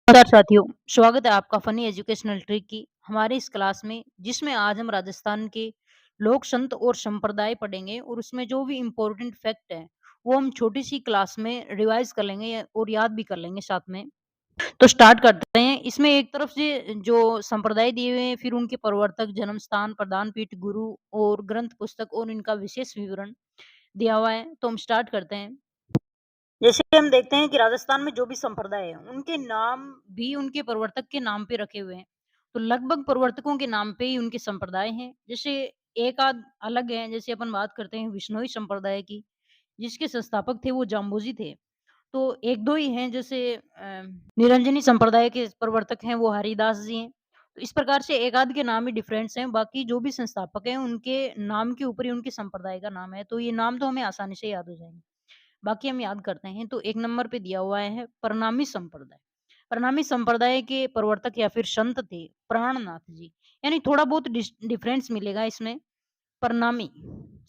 नमस्कार साथियों, स्वागत है आपका फनी एजुकेशनल ट्रिक की हमारे इस क्लास में जिसमें आज हम राजस्थान के लोक संत और संप्रदाय पढ़ेंगे और उसमें जो भी इम्पोर्टेंट फैक्ट है वो हम छोटी सी क्लास में रिवाइज कर लेंगे और याद भी कर लेंगे साथ में। तो स्टार्ट करते हैं। इसमें एक तरफ से जो संप्रदाय दिए हुए हैं, फिर उनके प्रवर्तक, जन्म स्थान, प्रधान पीठ, गुरु और ग्रंथ पुस्तक और इनका विशेष विवरण दिया हुआ है। तो हम स्टार्ट करते हैं। जैसे हम देखते हैं कि राजस्थान में जो भी संप्रदाय है, उनके नाम भी उनके प्रवर्तक के नाम पे रखे हुए हैं। तो लगभग प्रवर्तकों के नाम पे ही उनके संप्रदाय हैं। जैसे एक आध अलग हैं, जैसे अपन बात करते हैं विश्नोई संप्रदाय की, जिसके संस्थापक थे वो जाम्बोजी थे। तो 1-2 ही हैं, जैसे निरंजनी संप्रदाय के प्रवर्तक हैं वो हरिदास जी हैं। तो इस प्रकार से एक आध के नाम ही डिफरेंस हैं, बाकी जो भी संस्थापक हैं उनके नाम के ऊपर ही उनके संप्रदाय का नाम है। तो ये नाम तो हमें आसानी से याद हो जाएँगे। बाकी हम याद करते हैं। तो 1 नंबर पे दिया हुआ है प्रणामी संप्रदाय। प्रणामी संप्रदाय के प्रवर्तक या फिर संत थे प्राणनाथ जी। यानी थोड़ा बहुत डिफरेंस मिलेगा इसमें। प्रणामी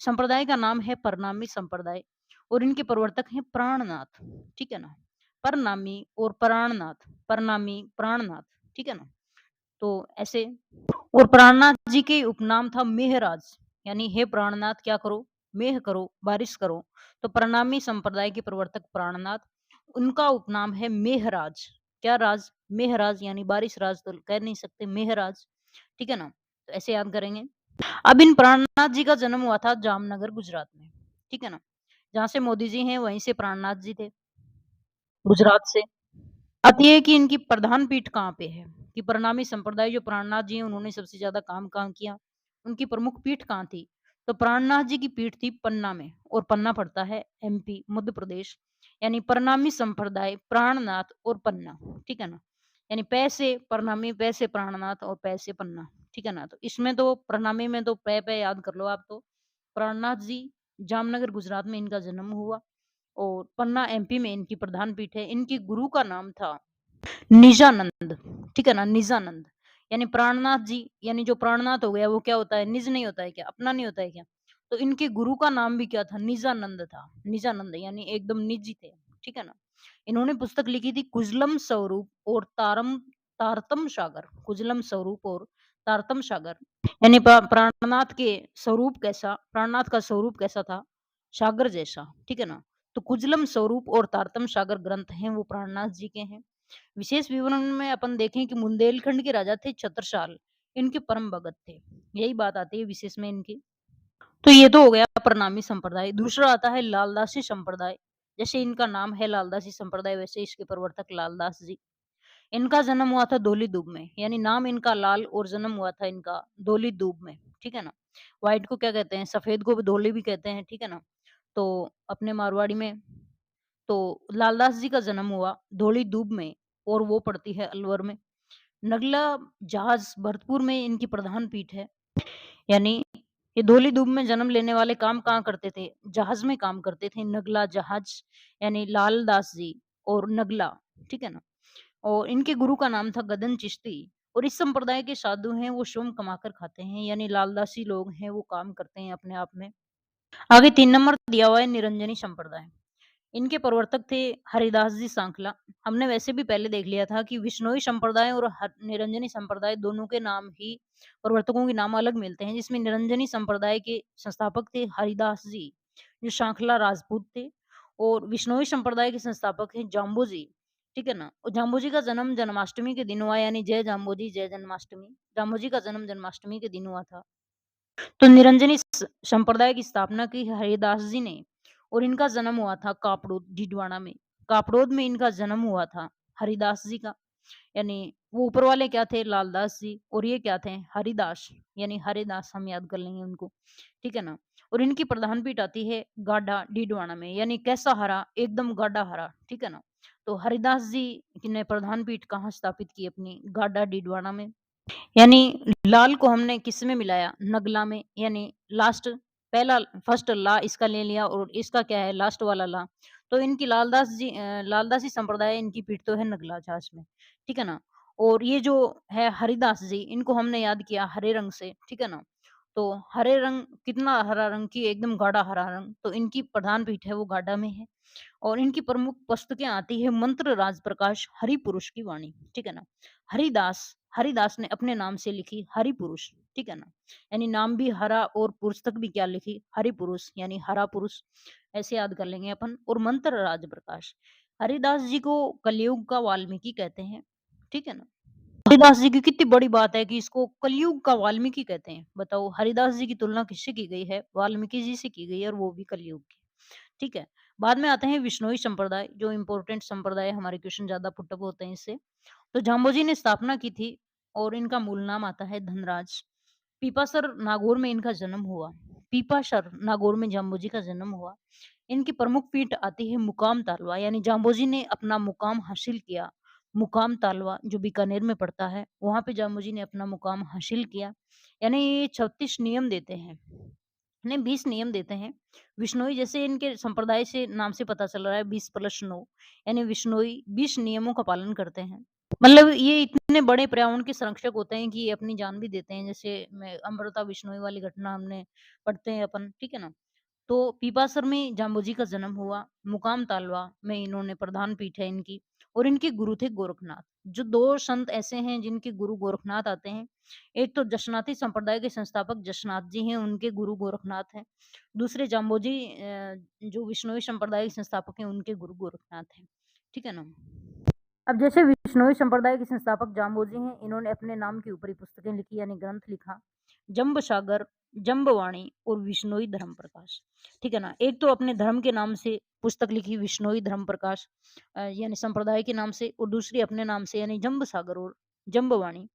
संप्रदाय का नाम है प्रणामी संप्रदाय और इनके प्रवर्तक हैं प्राणनाथ। ठीक है ना? प्रणामी और प्राणनाथ, प्रणामी प्राणनाथ। ठीक है ना? तो ऐसे। और प्राणनाथ जी के उपनाम था मेहराज। यानी हे प्राणनाथ क्या करो, मेह करो, बारिश करो। तो प्रणामी संप्रदाय के प्रवर्तक प्राणनाथ, उनका उपनाम है मेहराज। क्या राज? मेहराज, यानी बारिश राज तो कह नहीं सकते, मेहराज। ठीक है ना? तो ऐसे याद करेंगे। अब इन प्राणनाथ जी का जन्म हुआ था जामनगर गुजरात में। ठीक है ना? जहाँ से मोदी जी हैं वहीं से प्राणनाथ जी थे, गुजरात से। बात ये है कि इनकी प्रधान पीठ कहाँ पे है, कि प्रणामी संप्रदाय जो प्राणनाथ जी हैं उन्होंने सबसे ज़्यादा काम कहाँ किया, उनकी प्रमुख पीठ कहाँ थी? तो प्राणनाथ जी की पीठ थी पन्ना में और पन्ना पड़ता है एमपी, मध्य प्रदेश। यानी प्रणामी संप्रदाय, प्राणनाथ और पन्ना, ठीक है ना? यानी पै से प्रणामी, पै से प्राणनाथ और पै से पन्ना, ठीक है ना? तो इसमें तो प्रणामी में तो पै याद कर लो आप तो। प्राणनाथ जी जामनगर गुजरात में इनका जन्म हुआ और पन्ना एमपी में इनकी प्रधान पीठ है। इनके गुरु का नाम था निजानंद, ठीक है ना? निजानंद, यानी प्राणनाथ जी, यानी जो प्राणनाथ हो गया वो क्या होता है? निज नहीं होता है क्या? अपना नहीं होता है क्या? तो इनके गुरु का नाम भी क्या था? निजानंद था। निजानंद यानी एकदम निजी थे, ठीक है ना? इन्होंने पुस्तक लिखी थी कुजलम स्वरूप और तारतम सागर। कुजलम स्वरूप और तारतम सागर, यानी प्राणनाथ के स्वरूप कैसा, प्राणनाथ का स्वरूप कैसा था? सागर जैसा, ठीक है ना? तो कुजलम स्वरूप और तारतम सागर ग्रंथ हैं वो प्राणनाथ जी के हैं। विशेष विवरण में अपन देखें कि बुंदेलखंड के राजा थे छत्रसाल, इनके परम भगत थे। यही बात आती है विशेष में इनकी। तो ये तो हो गया प्रणामी संप्रदाय। दूसरा आता है लालदासी संप्रदाय। जैसे इनका नाम है लालदासी संप्रदाय, वैसे इसके प्रवर्तक लालदास जी। इनका जन्म हुआ था धौलीदूब में, यानी नाम इनका लाल और जन्म हुआ था इनका धौलीदूब में, ठीक है ना? व्हाइट को क्या कहते हैं? सफेद को भी धौली भी कहते हैं, ठीक है ना? तो अपने मारवाड़ी में तो लालदास जी का जन्म हुआ धौलीदूब में और वो पड़ती है अलवर में। नगला जहाज भरतपुर में इनकी प्रधान पीठ है। यानी ये धौलीदूब में जन्म लेने वाले काम कहाँ करते थे? जहाज में काम करते थे। नगला जहाज, यानी लालदास जी और नगला, ठीक है ना? और इनके गुरु का नाम था गदन चिश्ती और इस संप्रदाय के साधु हैं वो श्रम कमाकर खाते हैं, यानी लालदासी लोग हैं वो काम करते हैं अपने आप में। आगे 3 नंबर दिया हुआ है निरंजनी संप्रदाय। इनके प्रवर्तक थे हरिदास जी सांखला। हमने वैसे भी पहले देख लिया था कि विश्नोई संप्रदाय और निरंजनी संप्रदाय दोनों के नाम ही, प्रवर्तकों के नाम अलग मिलते हैं, जिसमें निरंजनी संप्रदाय के संस्थापक थे हरिदास जी, जो सांखला राजपूत थे, और विश्नोई संप्रदाय के संस्थापक हैं जाम्बू जी, ठीक है ना? और जाम्बू जी का जन्म जन्माष्टमी के दिन हुआ, यानी जय जाम्बू जी जय जन्माष्टमी। जाम्बू जी का जन्म जन्माष्टमी के दिन हुआ था। तो निरंजनी संप्रदाय की स्थापना की हरिदास जी ने और इनका जन्म हुआ था कापड़ोद डीडवाना में। कापड़ोद में इनका जन्म हुआ था हरिदास जी का। यानी वो ऊपर वाले क्या थे? लालदास जी, और ये क्या थे? हरिदास, यानी हरिदास हम याद कर लेंगे उनको, ठीक है ना? और इनकी प्रधान पीठ आती है गाढ़ा डीडवाना में, यानी कैसा हरा? एकदम गाढ़ा हरा, ठीक है ना? तो हरिदास जी ने प्रधान पीठ कहाँ स्थापित की अपनी? गाढ़ा डीडवाना में। यानी लाल को हमने किस में मिलाया? नगला में, यानी लास्ट, पहला फर्स्ट ला इसका ले लिया और इसका क्या है? लास्ट वाला ला। तो इनकी लालदासी संप्रदाय, इनकी पीठ तो है नगला छाछ में, ठीक है ना? और ये जो है हरिदास जी, इनको हमने याद किया हरे रंग से, ठीक है ना? तो हरे रंग कितना हरा रंग की एकदम गाढ़ा हरा रंग, तो इनकी प्रधान पीठ है वो गाढ़ा में है। और इनकी प्रमुख पुस्तकें आती है मंत्र राज प्रकाश, हरिपुरुष की वाणी, ठीक है ना? हरिदास, हरिदास ने अपने नाम से लिखी हरिपुरुष, ठीक है ना? यानी नाम भी हरा और पुस्तक भी क्या लिखी? हरिपुरुष यानी हरा पुरुष, ऐसे याद कर लेंगे अपन। और मंत्र राज प्रकाश, हरिदास जी को कलयुग का वाल्मीकि कहते हैं, ठीक है ना? हरिदास जी की कितनी बड़ी बात है कि इसको कलयुग का वाल्मीकि कहते हैं। बताओ हरिदास जी की तुलना किससे की गई है? वाल्मीकि जी से की गई है और वो भी कलयुग की। ठीक है। बाद में आते हैं विश्नोई संप्रदाय, जो इम्पोर्टेंट संप्रदाय है, हमारे क्वेश्चन ज़्यादा पुट अप होते हैं इससे। तो जाम्बोजी ने स्थापना की थी और इनका मूल नाम आता है धनराज। पीपासर नागौर में इनका जन्म हुआ। पीपासर नागौर में जाम्बोजी का जन्म हुआ। इनकी प्रमुख पीठ आती है मुकाम तालवा, यानी जाम्बोजी ने अपना मुकाम हासिल किया। मुकाम तालवा जो बीकानेर में पड़ता है, वहाँ पे जाम्बोजी ने अपना मुकाम हासिल किया। यानी ये 36 नियम देते हैं। नहीं 20 नियम देते हैं। विश्नोई जैसे इनके संप्रदाय से नाम से पता चल रहा है 20 प्लस 9, यानी विश्नोई 20 नियमों का पालन करते हैं। मतलब ये इतने बड़े पर्यावरण के संरक्षक होते हैं कि ये अपनी जान भी देते हैं। जैसे मैं अमृता बिश्नोई वाली घटना हमने पढ़ते हैं अपन, ठीक है ना? तो पीपासर में जाम्बोजी का जन्म हुआ, मुकाम तालवा में इन्होंने प्रधान पीठ है इनकी, और इनके गुरु थे गोरखनाथ। जो 2 संत ऐसे हैं जिनके गुरु गोरखनाथ आते हैं, एक तो जशनाती संप्रदाय के संस्थापक जशनाथ जी हैं, उनके गुरु गोरखनाथ हैं। दूसरे जाम्बोजी जो विश्नोई संप्रदाय के संस्थापक हैं, उनके गुरु गोरखनाथ हैं। ठीक है ना? अब जैसे विश्नोई संप्रदाय के संस्थापक जाम्बोजी हैं, इन्होंने अपने नाम के ऊपर ही पुस्तकें लिखी यानी ग्रंथ लिखा। जम्ब सागर, जम्बवाणी और विश्नोई धर्म प्रकाश, ठीक है ना? एक तो अपने धर्म के नाम से पुस्तक लिखी विश्नोई धर्म प्रकाश यानी संप्रदाय के नाम से, और दूसरी अपने नाम से यानी जम्ब सागर और जम्बवाणी।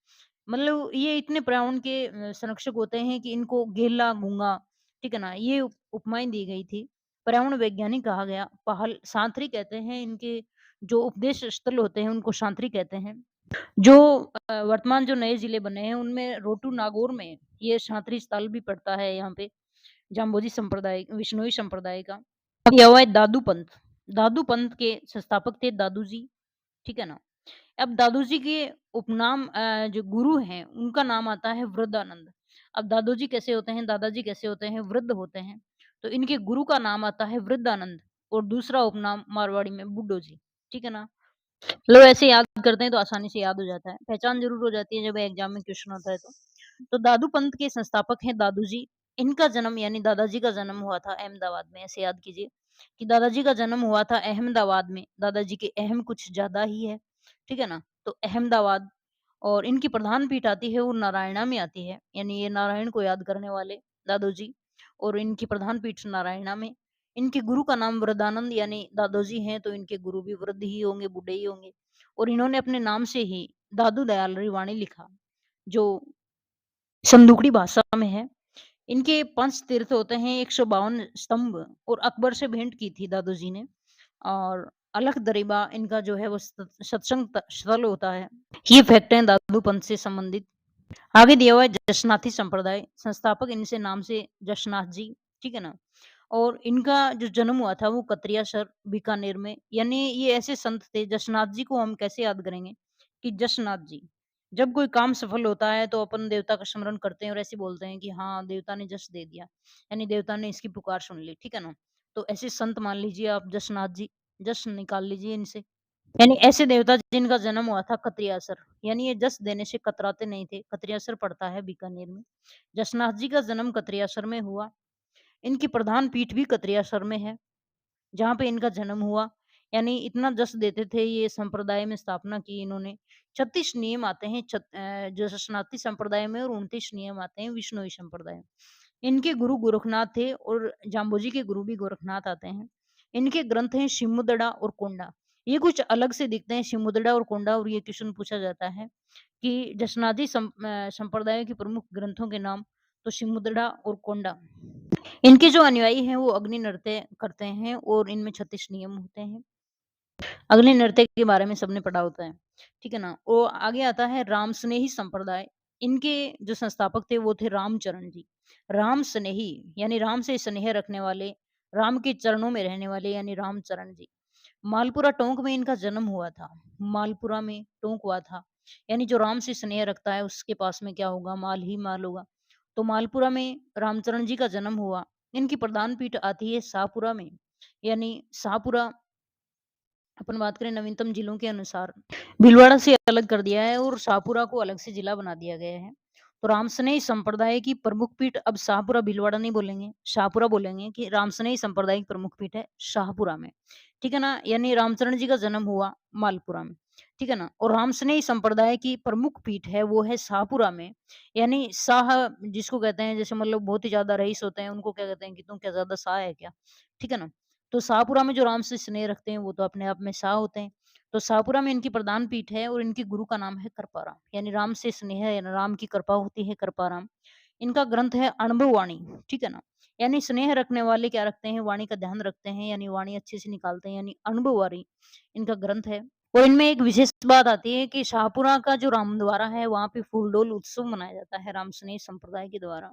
मतलब ये इतने पर्यावरण के संरक्षक होते हैं कि इनको गेला, गूंगा, ठीक है ना? ये उपमाएं दी गई थी। पर्यावरण वैज्ञानिक कहा गया। पहल सांथरी कहते हैं इनके जो उपदेश स्थल होते हैं उनको सांथरी कहते हैं। जो वर्तमान जो नए जिले बने हैं उनमें रोटू नागौर में ये सांथरी स्थल भी पड़ता है यहाँ पे, जाम्बोजी संप्रदाय विश्नोई संप्रदाय का। अब यह हुआ है दादू पंथ। दादू पंथ के संस्थापक थे दादू जी, ठीक है ना? अब दादू जी के उपनाम जो गुरु हैं उनका नाम आता है वृद्धानंद। अब दादू जी कैसे होते हैं, दादाजी कैसे होते हैं? वृद्ध होते हैं। तो इनके गुरु का नाम आता है वृद्धानंद और दूसरा उपनाम मारवाड़ी में बुड्ढो जी, ठीक है ना? मतलब ऐसे याद करते हैं तो आसानी से याद हो जाता है। पहचान ज़रूर हो जाती है जब एग्ज़ाम में क्वेश्चन आता है तो। तो दादू पंथ के संस्थापक हैं दादू जी। इनका जन्म यानी दादाजी का जन्म हुआ था अहमदाबाद में। ऐसे याद कीजिए कि दादाजी का जन्म हुआ था अहमदाबाद में। दादाजी के अहम कुछ ज़्यादा ही है, ठीक है ना? तो अहमदाबाद, और इनकी प्रधान पीठ आती है वो नारायणा में आती है। यानी ये नारायण को याद करने वाले दादू जी, और इनकी प्रधान पीठ नारायणा में। इनके गुरु का नाम वृद्धानंद यानी दादू जी हैं, तो इनके गुरु भी वृद्ध ही होंगे, बूढ़े ही होंगे। और इन्होंने अपने नाम से ही दादू दयाल रिवाणी लिखा, जो संदूकड़ी भाषा में है। इनके 5 तीर्थ होते हैं, 152 स्तंभ, और अकबर से भेंट की थी दादू जी ने। और अलख दरिबा इनका जो है वो सत्संग स्थल होता है। ये फैक्ट है दादू पंथ से संबंधित। आगे दिया हुआ है जशनाथी संप्रदाय, संस्थापक इनसे नाम से जशनाथ जी, ठीक है ना? और इनका जो जन्म हुआ था वो कतरियासर बीकानेर में। यानी ये ऐसे संत थे, जशनाथ जी को हम कैसे याद करेंगे कि जशनाथ जी, जब कोई काम सफल होता है तो अपन देवता का स्मरण करते हैं और ऐसे बोलते हैं कि हाँ देवता ने जश दे दिया, यानी देवता ने इसकी पुकार सुन ली, ठीक है ना? तो ऐसे संत मान लीजिए आप जशनाथ जी, जश निकाल लीजिए इनसे। यानी ऐसे देवता जिनका जन्म हुआ था कतरियासर, यानी ये जस देने से कतराते नहीं थे। कतरियासर पड़ता है बीकानेर में। जसनाथ जी का जन्म कतरियासर में हुआ। इनकी प्रधान पीठ भी कतरियासर में है, जहाँ पे इनका जन्म हुआ। यानी इतना जस देते थे, ये संप्रदाय में स्थापना की इन्होंने। 36 नियम आते हैं जो जसनाती संप्रदाय में, और 29 नियम आते हैं विष्णुई संप्रदाय में। इनके गुरु गोरखनाथ थे और जाम्बोजी के गुरु भी गोरखनाथ आते हैं। इनके ग्रंथ हैं शिमुदड़ा और कोंडा। ये कुछ अलग से दिखते हैं शिमुदड़ा और कोंडा, और ये क्वेश्चन पूछा जाता है कि जसनादी संप्रदाय के प्रमुख ग्रंथों के नाम। तो शिमुदड़ा और कोंडा। इनके जो अनुयायी हैं वो अग्नि नृत्य करते हैं और इनमें 36 नियम होते हैं। अग्नि नृत्य के बारे में सबने पढ़ा होता है, ठीक है ना? वो आगे आता है राम स्नेही संप्रदाय। इनके जो संस्थापक थे वो थे रामचरण जी। राम स्नेही यानी राम से स्नेह रखने वाले, राम के चरणों में रहने वाले यानी रामचरण जी। मालपुरा टोंक में इनका जन्म हुआ था। मालपुरा में टोंक हुआ था, यानी जो राम से स्नेह रखता है उसके पास में क्या होगा? माल ही माल होगा। तो मालपुरा में रामचरण जी का जन्म हुआ। इनकी प्रधान पीठ आती है शाहपुरा में, यानी शाहपुरा अपन बात करें नवीनतम जिलों के अनुसार भीलवाड़ा से अलग कर दिया है और शाहपुरा को अलग से जिला बना दिया गया है। तो रामसनेही संप्रदाय की प्रमुख पीठ अब शाहपुरा भीलवाड़ा नहीं बोलेंगे, शाहपुरा बोलेंगे कि रामसनेही संप्रदाय की प्रमुख पीठ है शाहपुरा में। ठीक है ना? यानी रामचरण जी का जन्म हुआ मालपुरा में। ठीक है ना? और रामसनेही संप्रदाय की प्रमुख पीठ है वो है शाहपुरा में। यानी शाह जिसको कहते हैं जैसे मतलब बहुत ही ज़्यादा रईस होते हैं उनको क्या कहते हैं कि तुम क्या ज़्यादा शाह है क्या? ठीक है ना? तो शाहपुरा में जो राम से स्नेह रखते हैं वो तो अपने आप में शाह होते हैं। तो शाहपुरा में इनकी प्रधान पीठ है और इनके गुरु का नाम है कृपाराम, यानी राम से स्नेह है, राम की कृपा होती है कृपाराम। इनका ग्रंथ है अनुभव वाणी, ठीक है ना? यानी स्नेह रखने वाले क्या रखते हैं, वाणी का ध्यान रखते हैं, यानी वाणी अच्छे से निकालते हैं, यानी अनुभव वाणी इनका ग्रंथ है। और इनमें एक विशेष बात आती है कि शाहपुरा का जो रामद्वारा है वहाँ पे फूलडोल उत्सव मनाया जाता है राम स्नेह संप्रदाय के द्वारा।